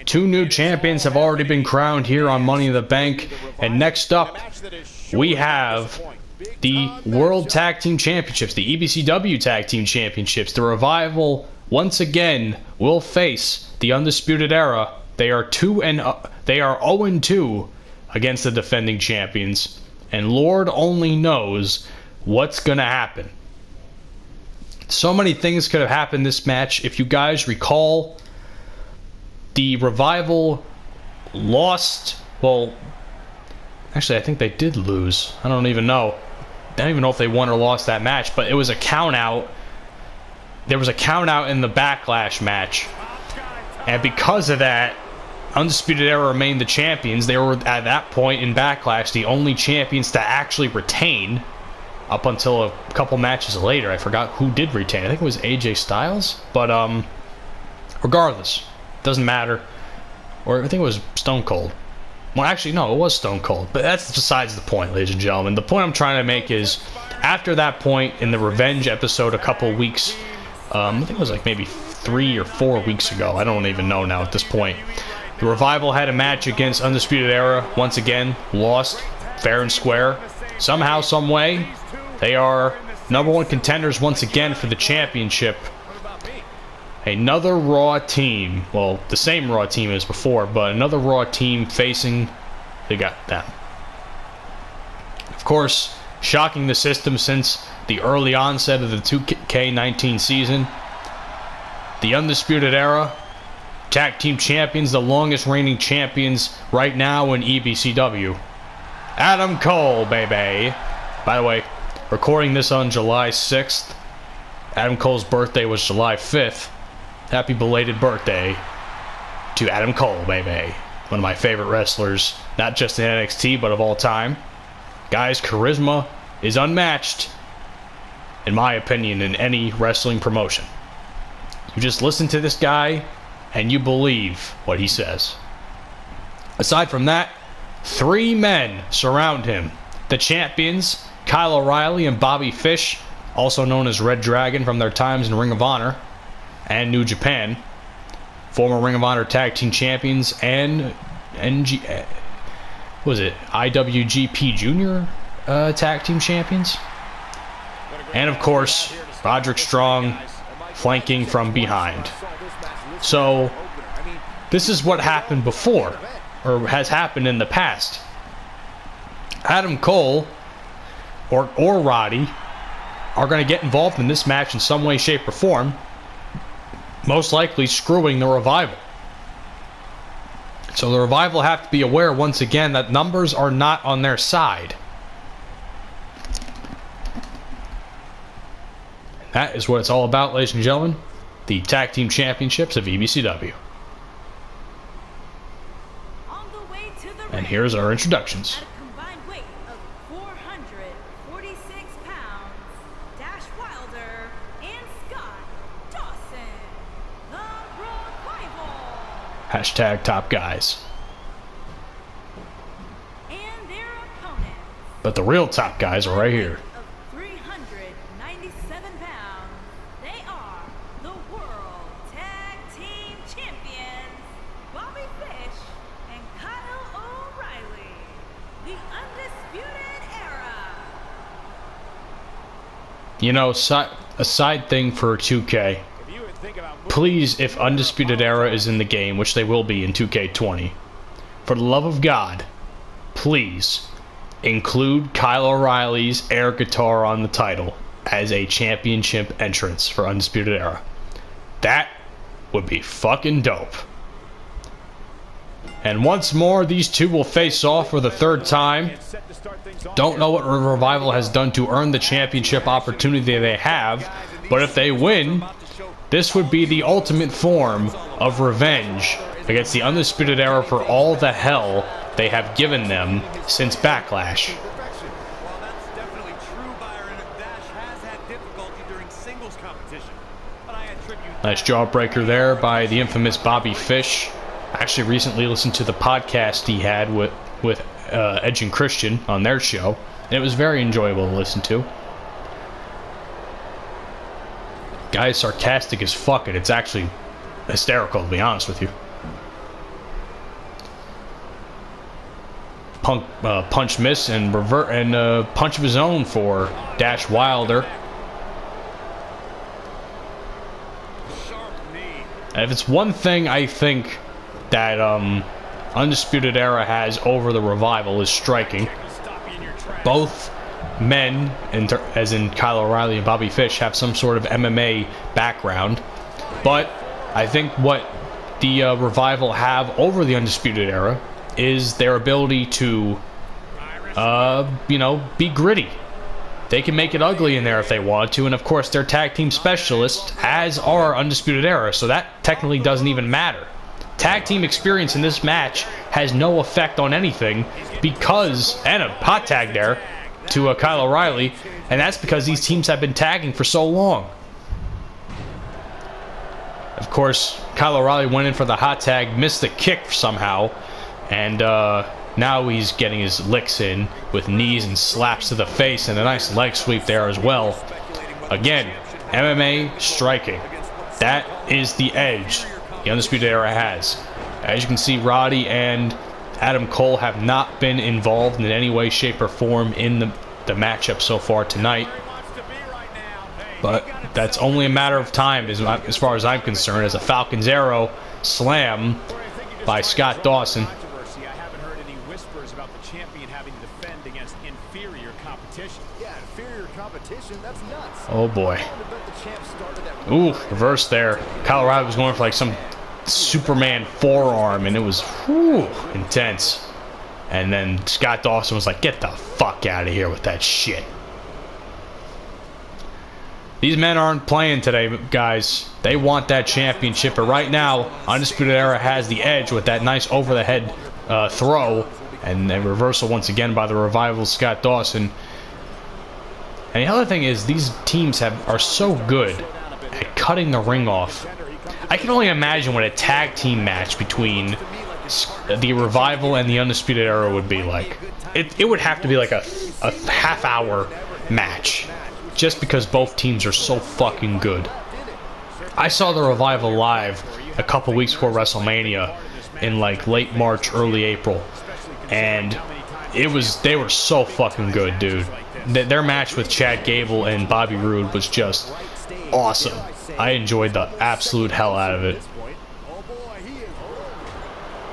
2 new champions have already been crowned here on Money in the Bank. And next up, we have the World Tag Team Championships, the EBCW Tag Team Championships. The Revival, once again, will face the Undisputed Era. They are 0-2 against the defending champions. And Lord only knows what's going to happen. So many things could have happened this match. If you guys recall, the Revival lost. Well, actually, I think they did lose. I don't even know. I don't even know if they won or lost that match, but it was a count out. There was a count out in the Backlash match. And because of that, Undisputed Era remained the champions. They were, at that point in Backlash, the only champions to actually retain. Up until a couple matches later. I forgot who did retain. I think it was AJ Styles. But regardless, doesn't matter. Or I think it was Stone Cold. Well, actually, no, it was Stone Cold. But that's besides the point, ladies and gentlemen. The point I'm trying to make is, after that point in the Revenge episode a couple weeks, I think it was like maybe 3 or 4 weeks ago. I don't even know now at this point. The Revival had a match against Undisputed Era. Once again, lost fair and square. Somehow, some way, they are #1 contenders once again for the championship. Another Raw team. Well, the same Raw team as before, but another Raw team facing they got them. Of course, shocking the system since the early onset of the 2K19 season. The Undisputed Era, Tag Team Champions, the longest reigning champions right now in EBCW. Adam Cole, baby. By the way, recording this on July 6th. Adam Cole's birthday was July 5th. Happy belated birthday to Adam Cole, baby. One of my favorite wrestlers, not just in NXT, but of all time. Guy's charisma is unmatched, in my opinion, in any wrestling promotion. You just listen to this guy, and you believe what he says. Aside from that, 3 men surround him. The champions, Kyle O'Reilly and Bobby Fish, also known as Red Dragon from their times in Ring of Honor and New Japan. Former Ring of Honor Tag Team Champions and IWGP Junior Tag Team Champions. And of course, Roderick Strong flanking from behind. So, this is what happened before, or has happened in the past. Adam Cole or Roddy are going to get involved in this match in some way, shape, or form, most likely screwing the Revival. So the Revival have to be aware once again that numbers are not on their side. That is what it's all about, ladies and gentlemen. The Tag Team Championships of EBCW. And here's our introductions. At a combined weight of 446 pounds, Dash Wilder and Scott Dawson, the Revival. Hashtag top guys. And their opponents. But the real top guys are right here. Of 397 pounds, they are the World Tag Team Champions, Bobby Fish and Kyle O'Reilly, the Undisputed Era. You know, a side thing for 2K. Please, if Undisputed Era is in the game, which they will be in 2K20, for the love of God, please include Kyle O'Reilly's air guitar on the title as a championship entrance for Undisputed Era. That would be fucking dope. And once more, these two will face off for the 3rd time. Don't know what Revival has done to earn the championship opportunity they have, but if they win, this would be the ultimate form of revenge against the Undisputed Era for all the hell they have given them since Backlash. Nice jawbreaker there by the infamous Bobby Fish. I actually recently listened to the podcast he had with Edge and Christian on their show, and it was very enjoyable to listen to. Guy is sarcastic as fuck, and it's actually hysterical, to be honest with you. punch miss and revert and punch of his own for Dash Wilder. And if it's one thing I think that Undisputed Era has over the Revival is striking. Both men, as in Kyle O'Reilly and Bobby Fish, have some sort of MMA background. But I think what the Revival have over the Undisputed Era is their ability to, be gritty. They can make it ugly in there if they want to, and of course they're tag team specialists, as are Undisputed Era, so that technically doesn't even matter. Tag team experience in this match has no effect on anything because, and a hot tag there to Kyle O'Reilly, and that's because these teams have been tagging for so long. Of course, Kyle O'Reilly went in for the hot tag, missed the kick somehow, and now he's getting his licks in with knees and slaps to the face and a nice leg sweep there as well. Again, MMA striking. That is the edge the Undisputed Era has. As you can see, Roddy and Adam Cole have not been involved in any way, shape, or form in the matchup so far tonight. But that's only a matter of time as far as I'm concerned, as a Falcon's Arrow slam by Scott Dawson. I haven't heard any whispers about the champion having to defend against inferior competition. Yeah, inferior competition, that's nuts. Oh boy. Ooh, reverse there. Kyle O'Reilly was going for like some Superman forearm, and it was intense. And then Scott Dawson was like, get the fuck out of here with that shit. These men aren't playing today, guys. They want that championship, but right now, Undisputed Era has the edge with that nice over-the-head throw, and a reversal once again by the Revival, Scott Dawson. And the other thing is, these teams are so good at cutting the ring off. I can only imagine what a tag team match between the Revival and the Undisputed Era would be like. It would have to be like a half-hour match, just because both teams are so fucking good. I saw the Revival live a couple weeks before WrestleMania in like late March, early April, and they were so fucking good, dude. Their match with Chad Gable and Bobby Roode was just awesome. I enjoyed the absolute hell out of it.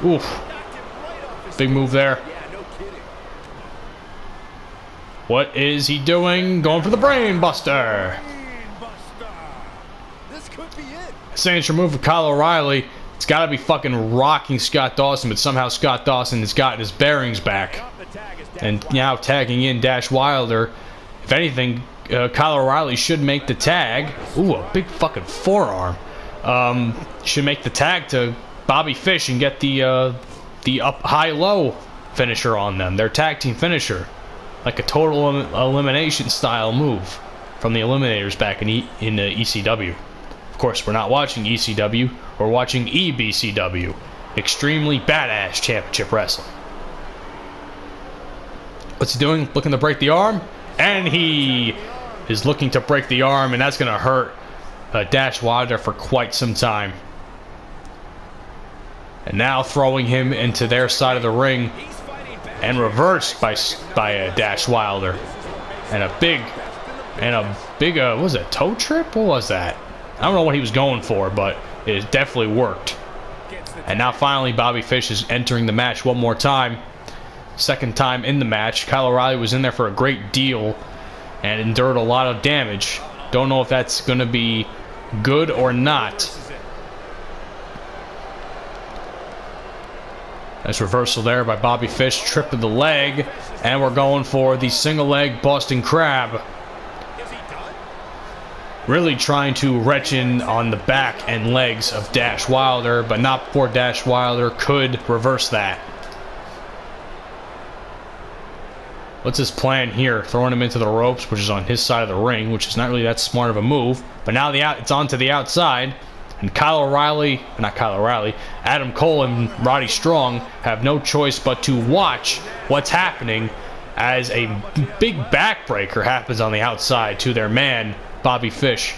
Oof. Big move there. What is he doing? Going for the Brain Buster. Signature move of Kyle O'Reilly. It's got to be fucking rocking Scott Dawson, but somehow Scott Dawson has gotten his bearings back. And now tagging in Dash Wilder. If anything, Kyle O'Reilly should make the tag. Ooh, a big fucking forearm. Should make the tag to Bobby Fish and get the up high-low finisher on them. Their tag team finisher. Like a total elimination style move from the Eliminators back in ECW. Of course, we're not watching ECW. We're watching EBCW. Extremely Badass Championship Wrestling. What's he doing? Looking to break the arm? And he is looking to break the arm, and that's going to hurt Dash Wilder for quite some time. And now throwing him into their side of the ring, and reversed by Dash Wilder. And a big, what was it, toe trip? What was that? I don't know what he was going for, but it definitely worked. And now finally Bobby Fish is entering the match one more time. Second time in the match. Kyle O'Reilly was in there for a great deal and endured a lot of damage. Don't know if that's going to be good or not. Nice reversal there by Bobby Fish, trip to the leg, and we're going for the single leg Boston Crab. Really trying to retch in on the back and legs of Dash Wilder, but not before Dash Wilder could reverse that. What's his plan here? Throwing him into the ropes, which is on his side of the ring, which is not really that smart of a move. But now it's onto the outside. And Adam Cole and Roddy Strong have no choice but to watch what's happening as a big backbreaker happens on the outside to their man, Bobby Fish.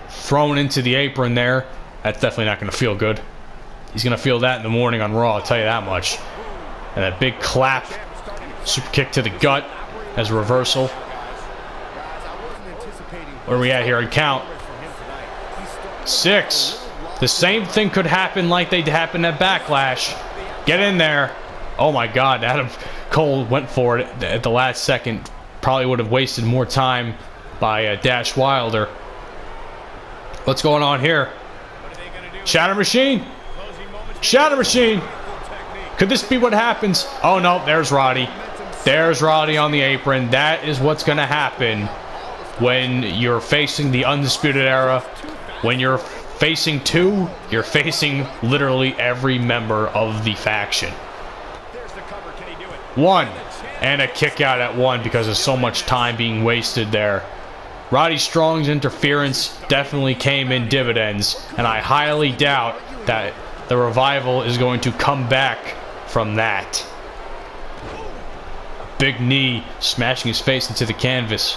Thrown into the apron there. That's definitely not going to feel good. He's going to feel that in the morning on Raw, I'll tell you that much. And that big clap. Super kick to the gut as a reversal. Where are we at here in count? 6. The same thing could happen like they happened at Backlash. Get in there. Oh my God, Adam Cole went for it at the last second. Probably would have wasted more time by Dash Wilder. What's going on here? Shatter Machine. Shatter Machine. Could this be what happens? Oh no, there's Roddy. There's Roddy on the apron. That is what's going to happen when you're facing the Undisputed Era. When you're facing 2, you're facing literally every member of the faction. 1. And a kick out at 1 because of so much time being wasted there. Roddy Strong's interference definitely came in dividends, and I highly doubt that the Revival is going to come back from that. Big knee smashing his face into the canvas.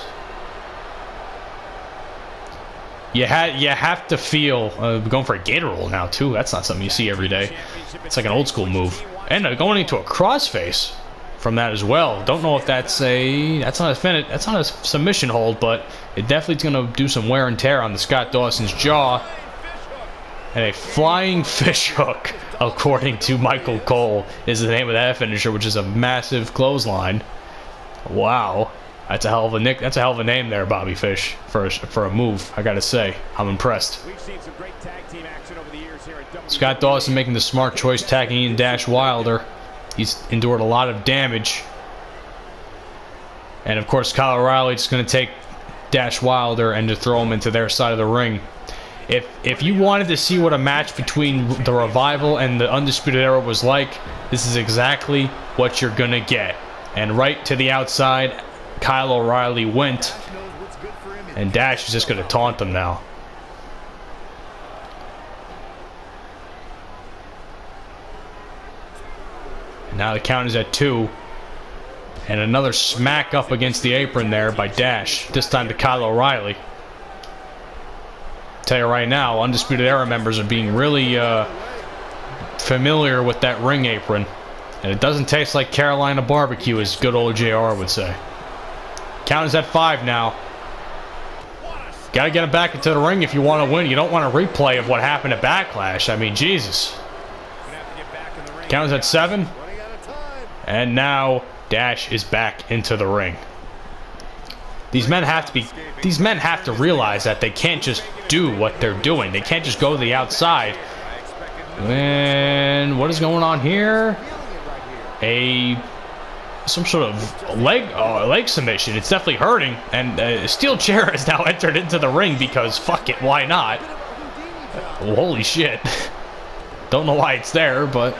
You have to feel going for a gator roll now too. That's not something you see every day. It's like an old school move, and going into a crossface from that as well. Don't know if that's not a finish. That's not a submission hold, but it definitely is going to do some wear and tear on the Scott Dawson's jaw. And a flying fish hook, according to Michael Cole, is the name of that finisher, which is a massive clothesline. Wow. That's a hell of a name there, Bobby Fish, for a move. I gotta say, I'm impressed. We've seen some great tag team action over the years here at WWE. Scott Dawson making the smart choice, tagging in Dash Wilder. He's endured a lot of damage, and of course, Kyle O'Reilly just gonna take Dash Wilder and to throw him into their side of the ring. If you wanted to see what a match between the Revival and the Undisputed Era was like, this is exactly what you're gonna get. And right to the outside, Kyle O'Reilly went, and Dash is just going to taunt them now. And now the count is at 2, and another smack up against the apron there by Dash, this time to Kyle O'Reilly. Tell you right now, Undisputed Era members are being really familiar with that ring apron, and it doesn't taste like Carolina barbecue, as good old JR would say. Count is at 5 now. Gotta get him back into the ring if you want to win. You don't want a replay of what happened at Backlash. I mean, Jesus. Count is at 7. And now Dash is back into the ring. These men have to realize that they can't just do what they're doing. They can't just go to the outside. And what is going on here? Some sort of leg submission. It's definitely hurting, and a steel chair has now entered into the ring because fuck it, why not? Holy shit. Don't know why it's there, but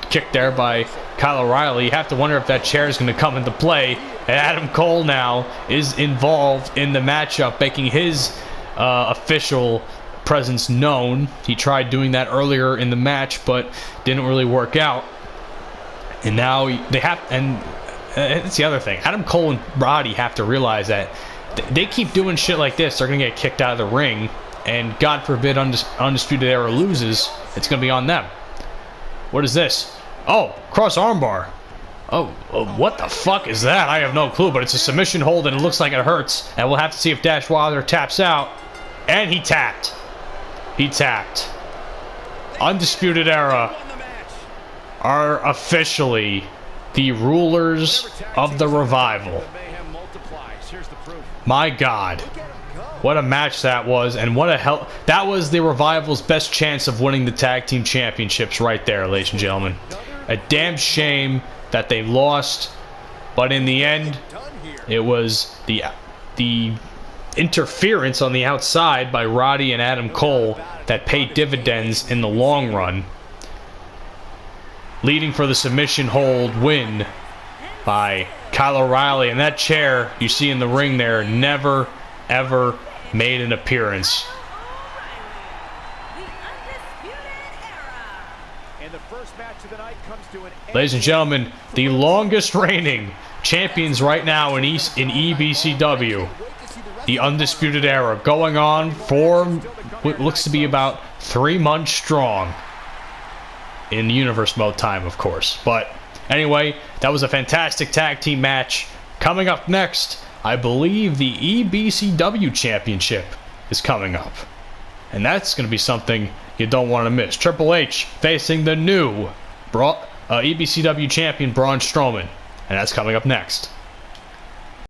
kicked there by Kyle O'Reilly. You have to wonder if that chair is going to come into play. And Adam Cole now is involved in the matchup, making his official presence known. He tried doing that earlier in the match, but didn't really work out. And now they have, and it's the other thing. Adam Cole and Roddy have to realize that they keep doing shit like this, they're going to get kicked out of the ring. And God forbid Undisputed Era loses, it's going to be on them. What is this? Oh, cross armbar. Oh, what the fuck is that? I have no clue, but it's a submission hold and it looks like it hurts. And we'll have to see if Dash Wilder taps out. And he tapped. He tapped. Undisputed Era are officially the rulers of the Revival. My God, what a match that was, and what a hell. That was the Revival's best chance of winning the tag team championships right there, ladies and gentlemen. A damn shame that they lost, but in the end, it was the interference on the outside by Roddy and Adam Cole that paid dividends in the long run, leading for the submission hold win by Kyle O'Reilly. And that chair you see in the ring there never, ever made an appearance. Ladies and gentlemen, the longest reigning champions right now in EBCW, the Undisputed Era, going on for what looks to be about 3 months strong. In Universe Mode time, of course. But Anyway, that was a fantastic tag team match. Coming up next, I believe the EBCW Championship is coming up. And that's going to be something you don't want to miss. Triple H facing the new EBCW champion Braun Strowman. And that's coming up next.